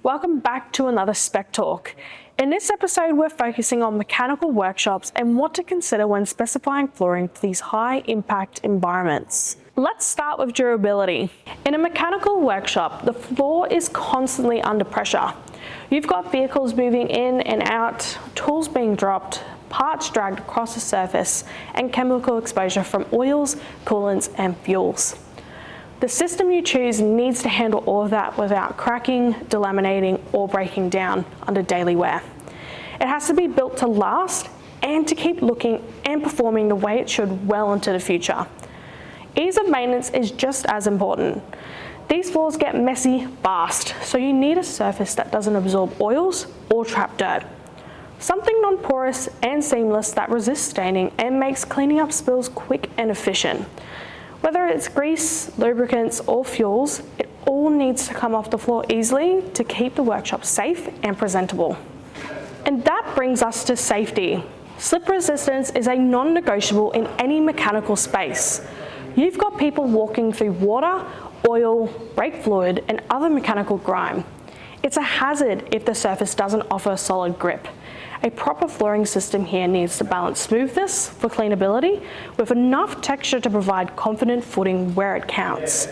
Welcome back to another Spec Talk. In this episode, we're focusing on mechanical workshops and what to consider when specifying flooring for these high-impact environments. Let's start with durability. In a mechanical workshop, the floor is constantly under pressure. You've got vehicles moving in and out, tools being dropped, parts dragged across the surface, and chemical exposure from oils, coolants, and fuels. The system you choose needs to handle all of that without cracking, delaminating, or breaking down under daily wear. It has to be built to last and to keep looking and performing the way it should well into the future. Ease of maintenance is just as important. These floors get messy fast, so you need a surface that doesn't absorb oils or trap dirt. Something non-porous and seamless that resists staining and makes cleaning up spills quick and efficient. Whether it's grease, lubricants, or fuels, it all needs to come off the floor easily to keep the workshop safe and presentable. And that brings us to safety. Slip resistance is a non-negotiable in any mechanical space. You've got people walking through water, oil, brake fluid, and other mechanical grime. It's a hazard if the surface doesn't offer solid grip. A proper flooring system here needs to balance smoothness for cleanability with enough texture to provide confident footing where it counts.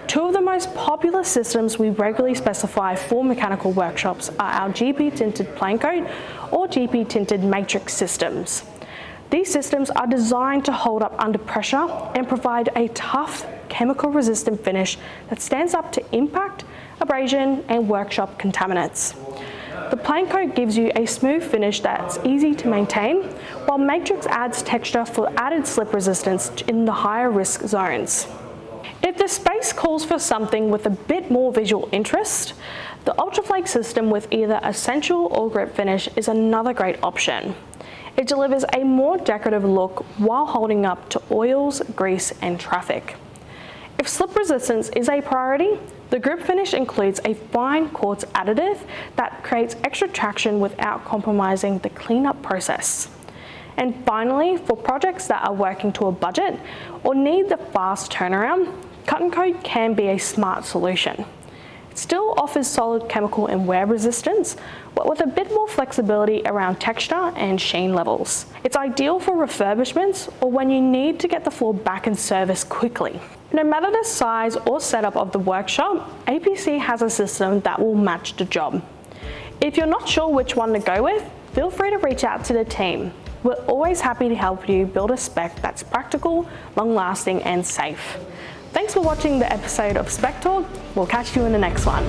Two of the most popular systems we regularly specify for mechanical workshops are our GP tinted plain coat or GP tinted matrix systems. These systems are designed to hold up under pressure and provide a tough, chemical resistant finish that stands up to impact, abrasion, and workshop contaminants. The plain coat gives you a smooth finish that's easy to maintain, while Matrix adds texture for added slip resistance in the higher risk zones. If the space calls for something with a bit more visual interest, the Ultraflake system with either essential or grip finish is another great option. It delivers a more decorative look while holding up to oils, grease, and traffic. If slip resistance is a priority, the grip finish includes a fine quartz additive that creates extra traction without compromising the cleanup process. And finally, for projects that are working to a budget or need the fast turnaround, cut and coat can be a smart solution. It still offers solid chemical and wear resistance, but with a bit more flexibility around texture and sheen levels. It's ideal for refurbishments or when you need to get the floor back in service quickly. No matter the size or setup of the workshop, APC has a system that will match the job. If you're not sure which one to go with, feel free to reach out to the team. We're always happy to help you build a spec that's practical, long-lasting, and safe. Thanks for watching the episode of Spec Talk. We'll catch you in the next one.